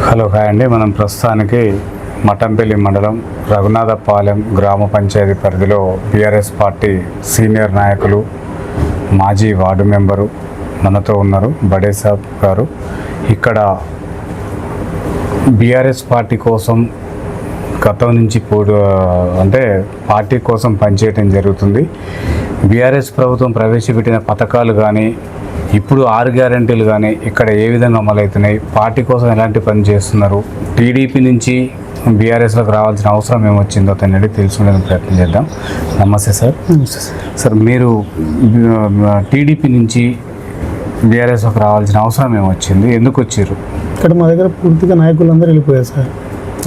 Hello hi అండి. మనం ప్రస్తుతానికి మఠంపల్లి మండలం రఘునాథపాలెం గ్రామ పంచాయతీ పరిధిలో బీఆర్ఎస్ పార్టీ సీనియర్ నాయకులు మాజీ వార్డు మెంబరు మనతో ఉన్నారు బడే సాబ్ గారు. ఇక్కడ బీఆర్ఎస్ పార్టీ కోసం గతం నుంచి అంటే పార్టీ కోసం పనిచేయడం జరుగుతుంది. బీఆర్ఎస్ ప్రభుత్వం ప్రవేశపెట్టిన పథకాలు కానీ ఇప్పుడు 6 గ్యారెంటీలు కానీ ఇక్కడ ఏ విధంగా అమలవుతున్నాయి, పార్టీ కోసం ఎలాంటి పని చేస్తున్నారు, టీడీపీ నుంచి బీఆర్ఎస్లోకి రావాల్సిన అవసరం ఏమొచ్చిందో అనేది తెలుసుకునే ప్రయత్నం చేద్దాం. నమస్తే సార్. సార్, మీరు టీడీపీ నుంచి బీఆర్ఎస్లోకి రావాల్సిన అవసరం ఏమొచ్చింది, ఎందుకు వచ్చారు? ఇక్కడ మా దగ్గర పూర్తిగా నాయకులందరూ వెళ్ళిపోయారు సార్.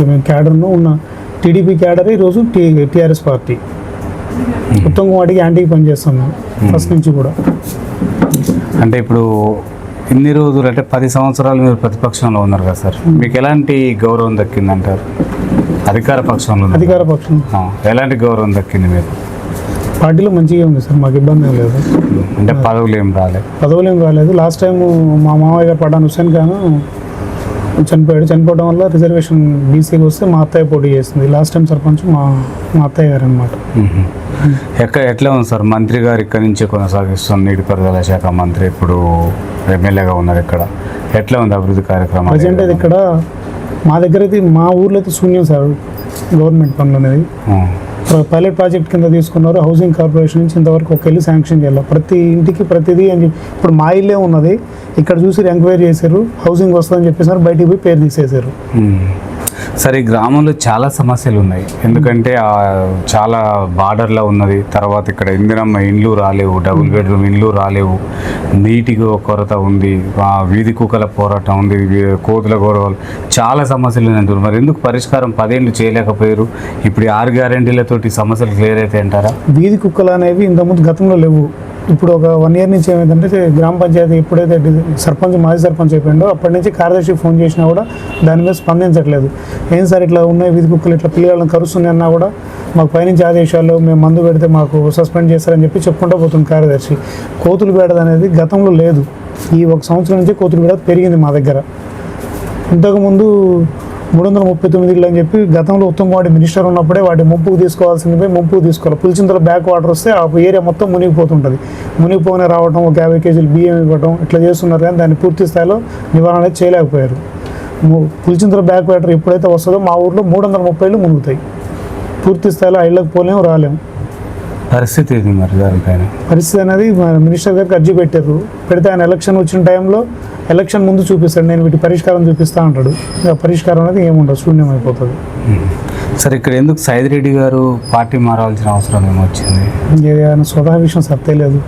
మేము క్యాడర్లో ఉన్న టీడీపీ క్యాడర్ ఈరోజు టీఆర్ఎస్ పార్టీ మొత్తం వాటికి యాంటీకి పనిచేస్తాం మేము ఫస్ట్ నుంచి కూడా. అంటే ఇప్పుడు ఇన్ని రోజులు అంటే 10 సంవత్సరాలు మీరు ప్రతిపక్షంలో ఉన్నారు కదా సార్, మీకు ఎలాంటి గౌరవం దక్కిందంటారు? అధికార పక్షం ఎలాంటి గౌరవం దక్కింది మీకు? పార్టీలో మంచిగా ఉంది సార్, మాకు ఇబ్బంది ఏం లేదు. అంటే పదవులు ఏం రాలేదు. లాస్ట్ టైం మా మామయ్య గారు పఠాన్ హుస్సేన్ ఖాన్ చనిపోవడం వల్ల రిజర్వేషన్ బీసీకి వస్తే మా అత్తయ్య పోటీ చేసింది. లాస్ట్ టైం సర్పంచ్ మా అత్తయ్య గారు అనమాట. ఎట్లా ఉంది సార్? మంత్రి గారు ఇక్కడ నుంచే కొనసాగిస్తున్న నీటిపారుదల శాఖ మంత్రి, ఇప్పుడు ఎమ్మెల్యేగా ఉన్నారు. ఇక్కడ ఎట్లా ఉంది అభివృద్ధి కార్యక్రమం? ప్రజెంట్ అయితే ఇక్కడ మా దగ్గర అయితే మా ఊర్లో అయితే శూన్యం సార్ గవర్నమెంట్ పనులు అనేది. పైలట్ ప్రాజెక్ట్ కింద తీసుకున్నారు. హౌసింగ్ కార్పొరేషన్ నుంచి ఇంతవరకు ఒక ఇల్లు శాంక్షన్ చేయాలి. ప్రతి ఇంటికి ప్రతిదీ అని చెప్పి ఇప్పుడు మా ఇల్లే ఉన్నది, ఇక్కడ చూసి ఎంక్వైరీ చేశారు, హౌసింగ్ వస్తుందని చెప్పేసారు, బయటికి పోయి పేరు తీసేశారు. సరే, ఈ గ్రామంలో చాలా సమస్యలు ఉన్నాయి. ఎందుకంటే చాలా బార్డర్లో ఉన్నది. తర్వాత ఇక్కడ ఇందిరమ్మ ఇండ్లు రాలేవు, డబుల్ బెడ్రూమ్ ఇండ్లు రాలేవు, నీటికి కొరత ఉంది, వీధి కుక్కల పోరాటం ఉంది, కోతుల గౌరవాలు, చాలా సమస్యలు ఉన్నాయి. మరి ఎందుకు పరిష్కారం 10 ఏళ్ళు చేయలేకపోయారు? ఇప్పుడు 6 గ్యారెంటీలతోటి సమస్యలు క్లియర్ అయితే అంటారా? వీధి కుక్కలు అనేవి ఇంతకుముందు గతంలో లేవు. ఇప్పుడు ఒక 1 ఇయర్ నుంచి ఏమైందంటే గ్రామ పంచాయతీ ఎప్పుడైతే మాజీ సర్పంచ్ అయిపోయిందో అప్పటి నుంచి కార్యదర్శికి ఫోన్ చేసినా కూడా దాని మీద స్పందించట్లేదు. ఏం సార్ ఇట్లా ఉన్నాయి వీధి కుక్కలు, ఇట్లా పిల్లలను కరుస్తున్నాయి అన్నా కూడా మాకు పైనుంచి ఆదేశాలు, మేము మందు పెడితే మాకు సస్పెండ్ చేస్తారని చెప్పి చెప్పుకుంటూ పోతుంది కార్యదర్శి. కోతులు బేడద అనేది గతంలో లేదు. ఈ 1 సంవత్సరం నుంచి కోతులు బేడద పెరిగింది మా దగ్గర. ఇంతకుముందు 339 ఇళ్ళు అని చెప్పి గతంలో ఉత్తమవాడి మినిస్టర్ ఉన్నప్పుడే వాటి ముంపుకు తీసుకోవాల్సింది ముంపుకు తీసుకోవాలి. పులిచింతల బ్యాక్ వాటర్ వస్తే ఆ ఏరియా మొత్తం మునిగిపోతుంటుంది. మునిగిపోనే రావడం, ఒక 50 కేజీలు బియ్యం ఇవ్వడం ఇట్లా చేస్తున్నారు, కానీ దాన్ని పూర్తి స్థాయిలో నివారణ అనేది చేయలేకపోయారు. పులిచింతల బ్యాక్ వాటర్ ఎప్పుడైతే వస్తుందో మా ఊర్లో 330 ఇళ్ళు మునుగుతాయి. పూర్తి స్థాయిలో ఆ ఇళ్ళకి పోలేము, రాలేము. పరిస్థితి ఇది మరి దానిపైన పరిస్థితి అనేది మినిస్టర్ గారికి అర్జీ పెట్టారు. పెడితే ఆయన ఎలక్షన్ వచ్చిన టైంలో ఎలక్షన్ ముందు చూపిస్తాడు, నేను వీటి పరిష్కారం చూపిస్తా అంటాడు. పరిష్కారం అనేది ఏముండదు, శూన్యం అయిపోతుంది. సరే, ఇక్కడ ఎందుకు సైదిరెడ్డి గారు పార్టీ మారాల్సిన అవసరం ఏమొచ్చింది? ఆయన స్వతహా విషయం సత్తే లేదు.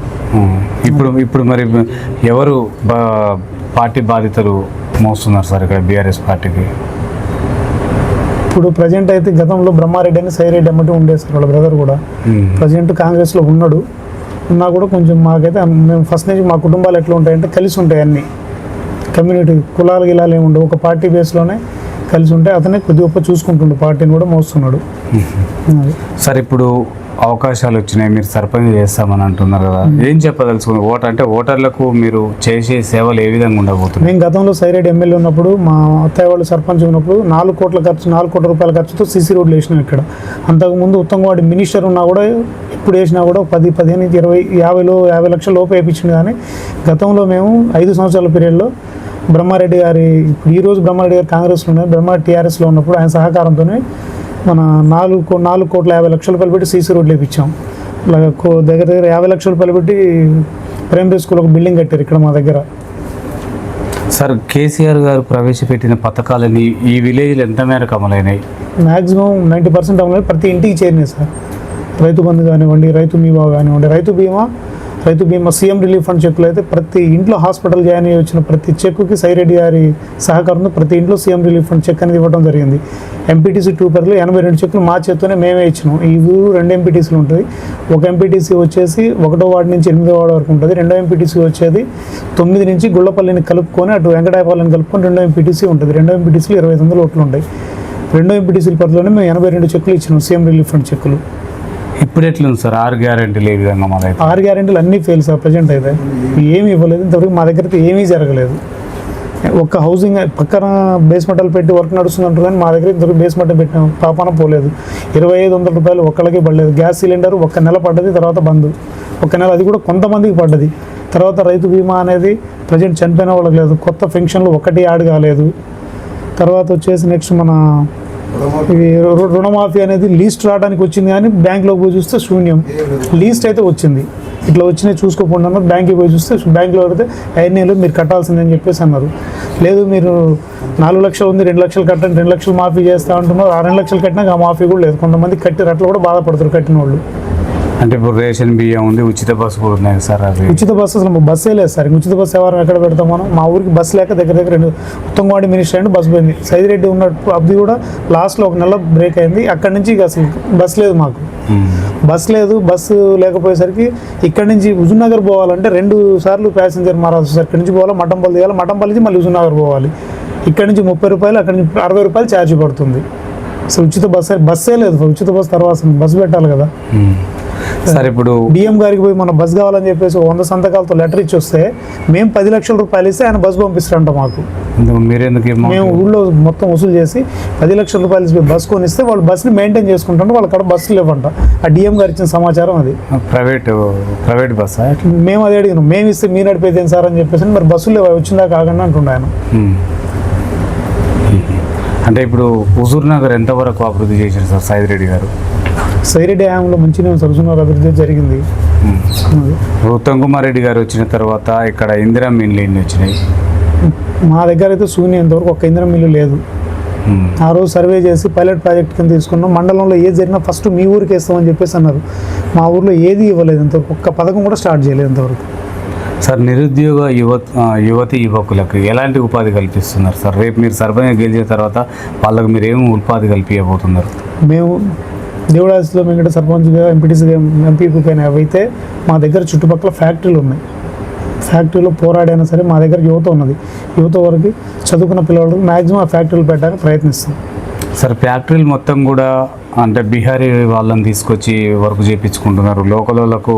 ఇప్పుడు మరి ఎవరు పార్టీ బాధ్యతలు మోస్తున్నారు సార్ ఇక్కడ బీఆర్ఎస్ పార్టీకి? ఇప్పుడు ప్రజెంట్ అయితే గతంలో బ్రహ్మారెడ్డి అని సైరెడ్డి అమ్మటి ఉండేది సార్, వాళ్ళ బ్రదర్ కూడా ప్రజెంట్ కాంగ్రెస్లో ఉన్నా కూడా కొంచెం మాకైతే మేము ఫస్ట్ నుంచి మా కుటుంబాలు ఎట్లా ఉంటాయంటే కలిసి ఉంటాయి, అన్ని కమ్యూనిటీ కులాలు గిలాలు ఏమి ఉండవు, ఒక పార్టీ బేస్లోనే కలిసి ఉంటాయి. అతనే కొద్ది గొప్ప చూసుకుంటుండు, పార్టీని కూడా మోస్తున్నాడు. సార్, ఇప్పుడు అవకాశాలు వచ్చినాయి, మీరు సర్పంచ్ చేస్తామని అంటున్నారు కదా, ఏం చెప్పదలుచుకుని ఓటర్లకు మీరు చేసే సేవలు ఏ విధంగా ఉండబోతుంది? మేము గతంలో సైరెడ్డి ఎమ్మెల్యే ఉన్నప్పుడు మా అత్తయ్య వాళ్ళు సర్పంచ్ ఉన్నప్పుడు 4 కోట్ల రూపాయల ఖర్చుతో సీసీ రోడ్లు వేసినాం ఇక్కడ. అంతకుముందు ఉత్తమవాడి మినిస్టర్ ఉన్నా కూడా ఇప్పుడు వేసినా కూడా 10, 15, 20, 50 లక్షల లోపు వేయించింది. కానీ గతంలో మేము 5 సంవత్సరాల పీరియడ్లో బ్రహ్మారెడ్డి గారి, ఇప్పుడు ఈరోజు బ్రహ్మారెడ్డి గారు కాంగ్రెస్లో ఉన్నాయి, బ్రహ్మారెడ్డి టీఆర్ఎస్లో ఉన్నప్పుడు ఆయన సహకారంతోనే మన 4,50,00,000 పెట్టి సీసీ రోడ్లు వేయించాం. అలాగే దగ్గర 50 లక్షల రూపాయలు పెట్టి ప్రైమరీ స్కూల్ ఒక బిల్డింగ్ కట్టారు ఇక్కడ మా దగ్గర. సార్, కేసీఆర్ గారు ప్రవేశపెట్టిన పథకాలని ఈ విలేజ్లో ఎంత మేరకు అమలైనాయి? మ్యాక్సిమం 90% అమలై ప్రతి ఇంటికి చేరినాయి సార్. రైతు బంధు కానివ్వండి, రైతు బీమా కానివ్వండి, రైతు బీమా సీఎం రిలీఫ్ ఫండ్ చెక్కులు అయితే ప్రతి ఇంట్లో హాస్పిటల్ జాయిన్ అయ్యి వచ్చిన ప్రతి చెక్కుకి సైరెడ్డి గారి సహకారంతో ప్రతి ఇంట్లో సీఎం రిలీఫ్ ఫండ్ చెక్ అనేది ఇవ్వడం జరిగింది. ఎంపీటీసీ 2 పరిధిలో 82 చెక్కులు మా చేత్తోనే మేమే ఇచ్చినాం. ఈ ఊరు 2 ఎంపీటీసీలు ఉంటుంది. ఒక ఎంపీటీసీ వచ్చేసి 1వ వార్డు నుంచి 8వ వార్డు వరకు ఉంటుంది. 2వ ఎంపీటీసీ వచ్చేది 9 నుంచి గుళ్ళపల్లిని కలుపుకొని అటు వెంకటాయపాలెని కలుపుకొని 2వ ఎంపీటీసీ ఉంటుంది. 2వ ఎంపీటీసీలు 2500 ఓట్లు ఉంటాయి. 2వ ఎంపీటీసీల పరిధిలోనే మేము 82 చెక్కులు ఇచ్చినాం, సీఎం రిలీఫ్ ఫండ్ చెక్కులు. ఇప్పుడు ఎట్లుంది సార్ 6 గ్యారెంటీలు ఏ విధంగా? మన 6 గ్యారెంటీలు అన్నీ ఫెయిల్ సార్. ప్రజెంట్ అయితే ఏమీ ఇవ్వలేదు, ఇంతవరకు మా దగ్గర అయితే ఏమీ జరగలేదు. ఒక్క హౌసింగ్ పక్కన బేస్మెంటల్ పెట్టి వర్క్ నడుస్తుంది అంటారు కానీ మా దగ్గర ఇంతకు బేస్మెంట్ పెట్టిన పాపాన పోలేదు. 2500 రూపాయలు ఒక్కళ్ళకి పడలేదు. గ్యాస్ సిలిండర్ ఒక్క నెల పడ్డది, తర్వాత బంద్. ఒక్క నెల, అది కూడా కొంతమందికి పడ్డది. తర్వాత రైతు బీమా అనేది ప్రజెంట్ చనిపోయిన వాళ్ళకి లేదు. కొత్త పెన్షన్లు ఒక్కటి యాడ్ కాలేదు. తర్వాత వచ్చేసి నెక్స్ట్ మన ఇవి రుణమాఫీ అనేది లీస్ట్ రావడానికి వచ్చింది కానీ బ్యాంక్లో పోయి చూస్తే శూన్యం. లీస్ట్ అయితే వచ్చింది, ఇట్లా వచ్చినాయి చూసుకోకుండా అన్నారు. బ్యాంక్కి పోయి చూస్తే బ్యాంక్లో అడిగితే 5 నెలలు మీరు కట్టాల్సిందని చెప్పేసి అన్నారు. లేదు మీరు 4 లక్షలు ఉంది 2 లక్షలు కట్టండి, 2 లక్షలు మాఫీ చేస్తా అంటున్నారు. ఆ 2 లక్షలు కట్టినాక ఆ మాఫీ కూడా లేదు. కొంతమంది కట్టిన అట్లా కూడా బాధపడతారు కట్టిన వాళ్ళు. అంటే ఇప్పుడు రేషన్ బియ్యం ఉంది, ఉచిత బస్సు కూడా ఉన్నాయి సార్. అవి ఉచిత బస్సు అసలు బస్సే లేదు సార్. ఉచిత బస్సు ఎవరు ఎక్కడ పెడతాం మనం? మా ఊరికి బస్సు లేక దగ్గర 2 ఉత్తమవాడి మినిస్టర్ అండి బస్సు పోయింది. సైదిరెడ్డి ఉన్నట్టు అది కూడా లాస్ట్లో 1 నెల బ్రేక్ అయింది. అక్కడి నుంచి ఇక అసలు బస్సు లేదు మాకు. బస్సు లేదు. బస్సు లేకపోయేసరికి ఇక్కడి నుంచి హుజూర్నగర్ పోవాలంటే 2 సార్లు ప్యాసింజర్ మారాల్సి సార్. ఇక్కడి నుంచి పోవాలి మఠంపల్లి దిగాలి, మఠంపల్లి నుంచి మళ్ళీ హుజూర్నగర్ పోవాలి. ఇక్కడి నుంచి 30 రూపాయలు, అక్కడి నుంచి 60 రూపాయలు ఛార్జ్ పడుతుంది. అసలు ఉచిత బస్సే లేదు. ఉచిత బస్సు తర్వాత బస్సు పెట్టాలి కదా సార్. ఇప్పుడు డిఎం గారికి పోయి మన బస్ కావాలని చెప్పేసి 100 సంతకాలతో లెటర్ ఇచ్చి వస్తే మేము 10 లక్షల రూపాయలు ఇస్తే ఆయన బస్సు పంపిస్తారంట మాకు. మీరెందుకు మేము ఊళ్ళో మొత్తం వసూలు చేసి 10 లక్షల రూపాయలు ఇస్తే బస్ కొనిస్తే వాళ్ళు బస్సుని మెయింటైన్ చేసుకుంటారు. వాళ్ళ కాడ బస్సులు లేవంట. ఆ డిఎం గారు ఇచ్చిన సమాచారం అది. ప్రైవేట్ బస్ మేము అది అడిగినాం. మేము ఇస్తే మీరు నడిపేది ఏం సార్ అని చెప్పేసి, మరి బస్సులు లేవు వచ్చిందా కాకుండా అంటుండే ఆయన. అంటే ఇప్పుడు హుజూర్నగర్ ఎంతవరకు అభివృద్ధి చేశారు సార్ సైదిరెడ్డి గారు? సైరెడ్డి హయాంలో మంచిగా హుజూర్నగర్ అభివృద్ధి జరిగింది. ఉత్తమ్ కుమార్ రెడ్డి గారు వచ్చిన తర్వాత ఇక్కడ ఇందిరా మిల్లు ఎన్ని వచ్చినాయి? మా దగ్గర అయితే శూన్యం, ఇంతవరకు ఒక ఇందిరా మిల్లు లేదు. ఆ రోజు సర్వే చేసి పైలట్ ప్రాజెక్ట్ కింద తీసుకున్నాం. మండలంలో ఏది జరిగినా ఫస్ట్ మీ ఊరికి వేస్తామని చెప్పేసి అన్నారు. మా ఊర్లో ఏది ఇవ్వలేదు ఇంతవరకు. ఒక్క పథకం కూడా స్టార్ట్ చేయలేదు ఇంతవరకు. సార్ నిరుద్యోగ యువతి యువకులకు ఎలాంటి ఉపాధి కల్పిస్తున్నారు సార్? రేపు మీరు సర్పంచ్ గెలిచిన తర్వాత వాళ్ళకు మీరు ఏమి ఉపాధి కల్పించబోతున్నారు? మేము దేవుడాసిలో మేము సర్పంచ్గా ఎంపీటీసీగా ఎంపీపీగా అయితే మా దగ్గర చుట్టుపక్కల ఫ్యాక్టరీలు ఉన్నాయి. ఫ్యాక్టరీలో పోరాడైనా సరే మా దగ్గర యువత ఉన్నది. యువత వరకు చదువుకున్న పిల్లలకు మ్యాక్సిమం ఆ ఫ్యాక్టరీలు పెట్టడానికి ప్రయత్నిస్తాం. సార్ ఫ్యాక్టరీలు మొత్తం కూడా అంటే బీహారీ వాళ్ళని తీసుకొచ్చి వర్క్ చేయించుకుంటున్నారు. లోకల్ వాళ్ళకు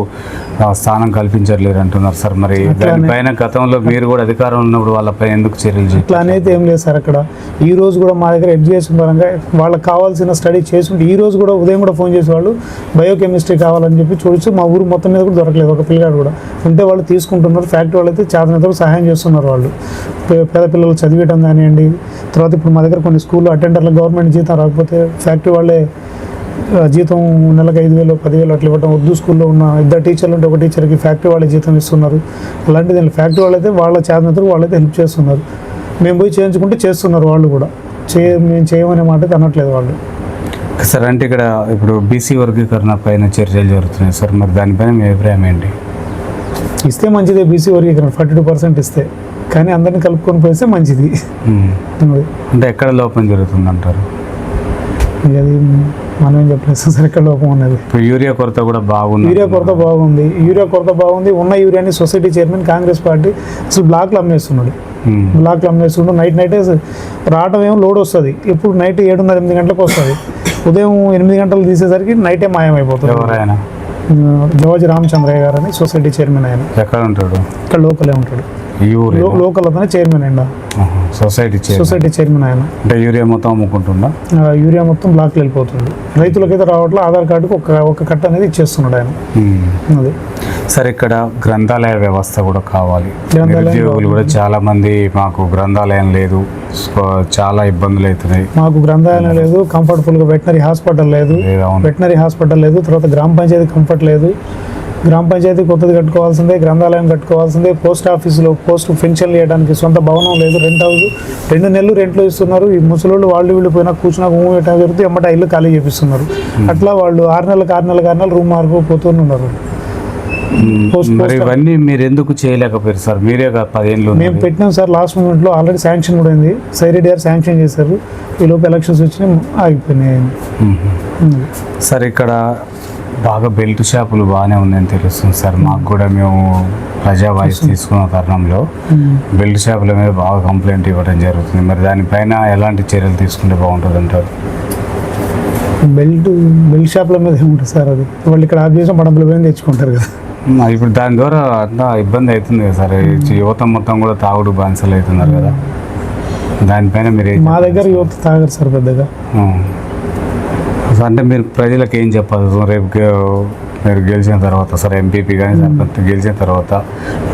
స్థానం కల్పించట్లేరు అంటున్నారు సార్. మరి దానిపైన గతంలో మీరు కూడా అధికారంలో ఉన్నప్పుడు వాళ్ళపై ఎందుకు చర్యలు ఇట్లా అనేది ఏం లేదు సార్. అక్కడ ఈ రోజు కూడా మా దగ్గర ఎడ్యుకేషన్ పరంగా వాళ్ళకి కావాల్సిన స్టడీ చేసుకుంటే ఈ రోజు కూడా ఉదయం కూడా ఫోన్ చేసి వాళ్ళు బయోకెమిస్ట్రీ కావాలని చెప్పి చూడొచ్చు. మా ఊరు మొత్తం మీద కూడా దొరకలేదు ఒక పిల్లగాడు కూడా. ఉంటే వాళ్ళు తీసుకుంటున్నారు. ఫ్యాక్టరీ వాళ్ళు అయితే చేతనతో సహాయం చేస్తున్నారు. వాళ్ళు పేద పిల్లలు చదివేయడం కానివ్వండి. తర్వాత ఇప్పుడు మా దగ్గర కొన్ని స్కూల్లో అటెండర్లకు గవర్నమెంట్ జీతం రాకపోతే ఫ్యాక్టరీ వాళ్ళే జీతం నెలకు 5,000 10,000 అట్లా ఇవ్వడం. ఉర్దూ స్కూల్లో ఉన్న 2 టీచర్లు ఉంటే ఒక టీచర్కి ఫ్యాక్టరీ వాళ్ళే జీతం ఇస్తున్నారు. అలాంటిది ఫ్యాక్టరీ వాళ్ళైతే వాళ్ళ చేతనతో వాళ్ళైతే హెల్ప్ చేస్తున్నారు. మేము పోయి చేయించుకుంటే చేస్తున్నారు వాళ్ళు కూడా. మేము చేయమనే మాట అయితే అనట్లేదు వాళ్ళు. సార్ అంటే ఇక్కడ ఇప్పుడు బీసీ వర్గీకరణ పైన చర్చలు జరుగుతున్నాయి సార్. మరి దానిపైన మీ అభిప్రాయం ఏంటి? ఇస్తే మంచిదే బీసీ వర్గీకరణ 42% ఇస్తే, కానీ అందరినీ కలుపుకొని పోయిస్తే మంచిది. అంటే ఎక్కడ లోపం జరుగుతుంది అంటారు? అది మనం ఏం చెప్పలేదు సార్. ఎక్కడ లోపం ఉన్నది? ఇప్పుడు యూరియా కొరత కూడా బాగుంది. యూరియా కొరత బాగుంది. ఉన్న యూరియాని సొసైటీ చైర్మన్ కాంగ్రెస్ పార్టీ అసలు బ్లాక్లో అమ్మేస్తున్నాడు. నైటే రావటం ఏమో లోడ్ వస్తుంది. ఇప్పుడు నైట్ 7:30-8 గంటలకు వస్తుంది. ఉదయం 8 గంటలు తీసేసరికి నైటే మాయమైపోతుంది. ఎవరైనా జవాజీ రామచంద్రయ్య గారు అని సొసైటీ చైర్మన్. ఆయన ఎక్కడ ఉంటాడు? ఇక్కడ లోకలే ఉంటాడు. లోకల్ అతనే చైర్మన్ అండి. సొసైటీ చైర్మన్ ఆయన. అంటే యూరియా మొత్తం అమ్ముకుంటుందా? యూరియా మొత్తం బ్లాక్లో వెళ్ళిపోతుంది. రైతులకైతే రావట్లే. ఆధార్ కార్డుకి ఒక కట్ట అనేది ఇచ్చేస్తున్నాడు ఆయన. అది సార్ ఇక్కడ గ్రంథాలయ వ్యవస్థ కూడా కావాలి. నిరుద్యోగులు కూడా చాలా మంది మాకు గ్రంథాలయం లేదు, చాలా ఇబ్బందులు అవుతున్నాయి. మాకు గ్రంథాలయం లేదు, కంఫర్టబుల్గా వెటనరీ హాస్పిటల్ లేదు. తర్వాత గ్రామ పంచాయతీ కంఫర్ట్ లేదు. గ్రామ పంచాయతీ కొత్తది కట్టుకోవాల్సిందే, గ్రంథాలయం కట్టుకోవాల్సిందే. పోస్ట్ ఆఫీసులో పోస్ట్ పెన్షన్లు ఇవ్వడానికి సొంత భవనం లేదు. రెంట్ హౌస్ 2 నెలలు రెంట్లో ఇస్తున్నారు. ఈ ముసలోళ్ళు వాళ్ళు వీళ్ళు పోయినా కూర్చున్నా భూమి పెట్టడం జరుగుతుంది. ఎమ్మట ఇల్లు ఖాళీ చేపిస్తున్నారు. అట్లా వాళ్ళు 6 నెలలకు రూమ్ మారిపోతున్నారు. మరి ఇవన్నీ మీరు ఎందుకు చేయలేకపోయారు సార్? మీరే 10 ఏళ్ళు మేము పెట్టినాం సార్. లాస్ట్ మూమెంట్లో ఆల్రెడీ శాంక్షన్ కూడా అయింది. సైరెడ్డి గారు శాంక్షన్ చేశారు. ఈ లోపు ఎలక్షన్స్ వచ్చినాయి, ఆగిపోయినాయి. సార్ ఇక్కడ బాగా బెల్ట్ షాపులు బాగానే ఉన్నాయని తెలుస్తుంది సార్ మాకు కూడా. మేము ప్రజా వాయిస్ తీసుకున్న తరుణంలో బెల్ట్ షాపుల మీద బాగా కంప్లైంట్ ఇవ్వడం జరుగుతుంది. మరి దానిపైన ఎలాంటి చర్యలు తీసుకుంటే బాగుంటుంది అంటారు? బెల్ట్ షాపుల మీద ఏముంటుంది సార్? అది వాళ్ళు ఇక్కడ ఆఫ్ చేసిన 10 రూపాయలు తెచ్చుకుంటారు కదా. ఇప్పుడు దాని ద్వారా అంతా ఇబ్బంది అవుతుంది కదా సార్, యువత మొత్తం కూడా తాగుడు బానిసలు అవుతున్నారు కదా, దానిపైన మీరు మా దగ్గర యువత తాగరు సార్ పెద్దగా. అంటే మీరు ప్రజలకు ఏం చెప్పాలి రేపు మీరు గెలిచిన తర్వాత సార్, ఎంపీపీ కానీ సర్పంచ్ గెలిచిన తర్వాత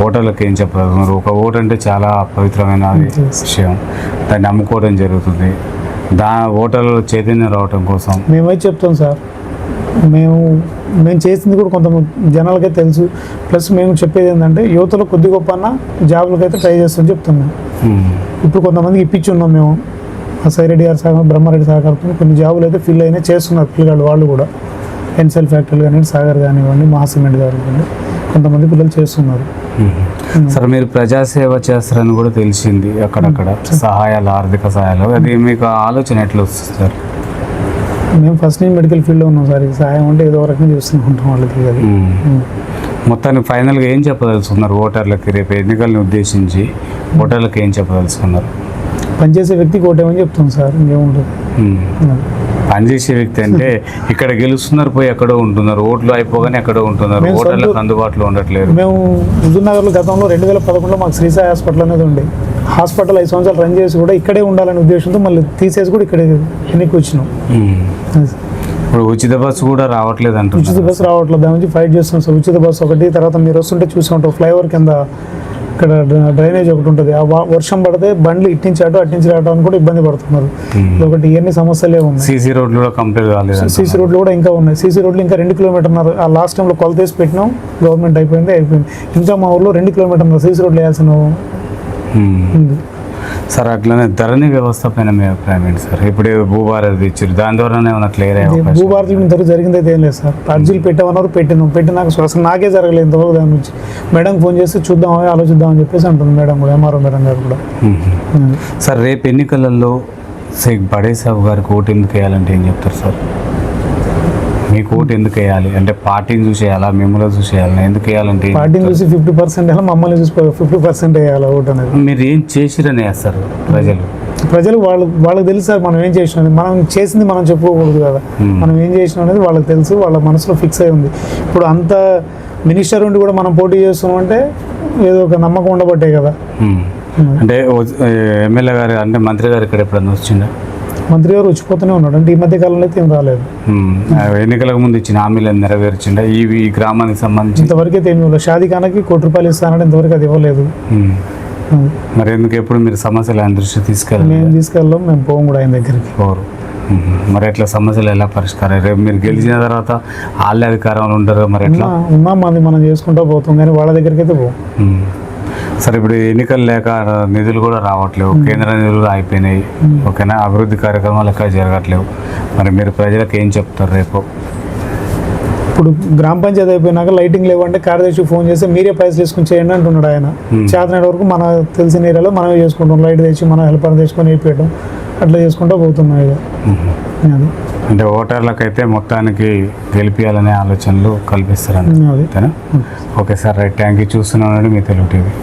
ఓటర్లకు ఏం చెప్పాలి? మరి ఒక ఓటు అంటే చాలా పవిత్రమైన విషయం, దాన్ని నమ్ముకోవడం జరుగుతుంది. ఓటర్లలో చైతన్యం రావడం కోసం మేమైతే చెప్తాం సార్, మేము చేసింది కూడా కొంత జనాలకే తెలుసు. ప్లస్ మేము చెప్పేది ఏంటంటే యువతలో కొద్ది గొప్ప అన్న జాబులకైతే ట్రై చేస్తామని చెప్తాం మేము. ఇప్పుడు కొంతమందికి ఇప్పించి ఉన్నాం మేము, సైరెడ్డి గారి సహకారం, బ్రహ్మారెడ్డి సహకారంతో కొన్ని జాబులు అయితే ఫిల్ అయినా చేస్తున్నారు పిల్లలు. వాళ్ళు కూడా ఎన్సెల్ ఫ్యాక్టరీలు కానివ్వండి, సాగర్ కానివ్వండి, మహాసిమెంట్ కానివ్వండి, కొంతమంది పిల్లలు చేస్తున్నారు. సార్ మీరు ప్రజాసేవ చేస్తారని కూడా తెలిసింది, అక్కడక్కడ సహాయాలు, ఆర్థిక సహాయాలు, అది మీకు ఆలోచన ఎట్లా వస్తుంది సార్? మేము ఫస్ట్ నుంచి మెడికల్ ఫీల్డ్లో ఉన్నాం సార్, ఇది సహాయం అంటే ఏదో రకంగా చేస్తూనే ఉంటాం వాళ్ళకి. అది మొత్తానికి ఫైనల్గా ఏం చెప్పదలుచుకున్నారు ఓటర్లకి? రేపు ఎన్నికలను ఉద్దేశించి ఓటర్లకు ఏం చెప్పదలుచుకున్నారు? పనిచేసే వ్యక్తికి ఓటేమని చెప్తాం సార్, ఇంకేముంటుంది. పనిచేసే వ్యక్తి అంటే ఇక్కడ గెలుస్తున్నారు, పోయి ఎక్కడో ఉంటున్నారు, ఓట్లు అయిపోగానే ఎక్కడో ఉంటున్నారు, ఓటర్లకు అందుబాటులో ఉండట్లేదు. మేము హుజూర్నగర్లో గతంలో 2011లో మాకు శ్రీసాయి హాస్పిటల్ అనేది ఉండే, హాస్పిటల్ 5 సంవత్సరాలు రన్ చేసి కూడా ఇక్కడే ఉండాలనే ఉద్దేశంతో మళ్ళీ తీసేసి కూడా ఇక్కడే ఎన్నిక వచ్చినాం. ఇప్పుడు ఉచిత బస్సు కూడా రావట్లేదు అంటారు. ఉచిత బస్సు రావట్లేదు, దాని నుంచి ఫైట్ చేస్తున్నాం సార్. ఉచిత బస్సు ఒకటి, తర్వాత మీరు వస్తుంటే చూసి ఉంటాం ఫ్లైఓవర్ కింద ఇక్కడ డ్రైనేజ్ ఒకటి ఉంటుంది, ఆ వర్షం పడితే బండ్లు ఇట్టించి అటు అట్టించి రావడానికి కూడా ఇబ్బంది పడుతున్నారు. ఒకటి ఇవన్నీ సమస్యలే ఉన్నాయి. సీసీ రోడ్లు కూడా కంప్లీట్ కాలేదు. సీసీ రోడ్లు కూడా ఇంకా ఉన్నాయి. సీసీ రోడ్లు ఇంకా 2 కిలోమీటర్లు ఆ లాస్ట్ టైంలో కొలతేసి పెట్టినాం, గవర్నమెంట్ అయిపోయింది. ఇంకా మా ఊళ్ళో 2 కిలోమీటర్లు సీసీ రోడ్లు వేయాల్సిన ఉంది. సార్ అట్లనే ధరణి వ్యవస్థ పైన మీ అభిప్రాయం ఏంటి సార్? ఇప్పుడు భూభారతి ఇచ్చారు, దాని ద్వారానే ఏమన్నా క్లియర్ అయ్యే భూభారతి ఇంతవరకు జరిగింది అయితే ఏం లేదు సార్. అర్జీలు పెట్టామన్నారు, పెట్టినాక అసలు నాకే జరగలేదు ఇంతవరకు. దాని నుంచి మేడం ఫోన్ చేసి చూద్దామని ఆలోచిద్దామని చెప్పేసి అంటుంది మేడం కూడా, ఎంఆర్ఓ మేడం గారు కూడా. సార్ రేపు ఎన్నికలలో షేక్ బడే సాబ్ గారికి ఓటు ఎందుకు వేయాలంటే ఏం చెప్తారు సార్? మీకు ఓటు ఎందుకు వేయాలి అంటే పార్టీని చూసి వేయాలా, మిమ్మల్ని చూసి వేయాలి? ఎందుకు వేయాలంటే పార్టీని చూసి 50% వేయాలి, మమ్మల్ని చూసి 50% వేయాలి ఓటు అనేది. మీరు ఏం చేసిరని వేస్తారు ప్రజలు వాళ్ళకి తెలుసు సార్ మనం ఏం చేసినాం. మనం చేసింది మనం చెప్పుకోకూడదు కదా, మనం ఏం చేసినాం అనేది వాళ్ళకి తెలుసు, వాళ్ళ మనసులో ఫిక్స్ అయి ఉంది. ఇప్పుడు అంత మినిస్టర్ ఉండి కూడా మనం పోటీ చేస్తున్నాం అంటే ఏదో ఒక నమ్మకం ఉండబట్టే కదా. అంటే ఎమ్మెల్యే గారు అంటే మంత్రి గారు ఇక్కడ ఎప్పుడన్నా వచ్చిందా? మంత్రి గారు వచ్చిపోతూనే ఉన్నాడు, అంటే ఈ మధ్య కాలంలో అయితే ఏం రాలేదు. ఎన్నికలకు ముందు ఇచ్చిన హామీలను నెరవేర్చిండా ఈ గ్రామానికి సంబంధించి? ఇంతవరకు అయితే ఏమి ఇవ్వలేదు. షాదీఖానాకి ₹1 ఇస్తానంటే ఇంతవరకు అది ఇవ్వలేదు. మరి ఎందుకు ఎప్పుడు మీరు సమస్యలు ఆయన దృష్టి తీసుకెళ్ళాలి? మేము తీసుకెళ్ళాం, మేము పోం కూడా ఆయన దగ్గరికి. మరి ఎట్లా సమస్యలు ఎలా పరిష్కారం? రేపు మీరు గెలిచిన తర్వాత వాళ్ళే అధికారంలో ఉంటారు, మరి ఎట్లా? ఉన్నాం మంది మనం చేసుకుంటూ పోతాం, కానీ వాళ్ళ దగ్గరికి అయితే పోం. సరే ఇప్పుడు ఎన్నికలు లేక నిధులు కూడా రావట్లేవు, కేంద్ర నిధులు అయిపోయినాయి, ఓకేనా, అభివృద్ధి కార్యక్రమాలు ఎక్కడ జరగట్లేవు, మరి మీరు ప్రజలకు ఏం చెప్తారు రేపు? ఇప్పుడు గ్రామ పంచాయతీ అయిపోయినాక లైటింగ్ లేవంటే కార్యదర్శి ఫోన్ చేసి మీరే పైసలు తీసుకుని చేయండి అంటున్నాడు ఆయన. చేతనైన వరకు మన తెలిసిన ఏరియాలో మనమే చేసుకుంటాం, లైట్ తెచ్చి మన హెల్పర్ తెచ్చుకొని వేయడం అట్లా చేసుకుంటూ పోతున్నాం. ఇక అంటే ఓటర్లకైతే మొత్తానికి గెలిపించాలనే ఆలోచనలు కల్పిస్తారు అంతేనా? Okay sir, right, thank you. చూస్తున్నానండి మీ తెలుగు టీవీ.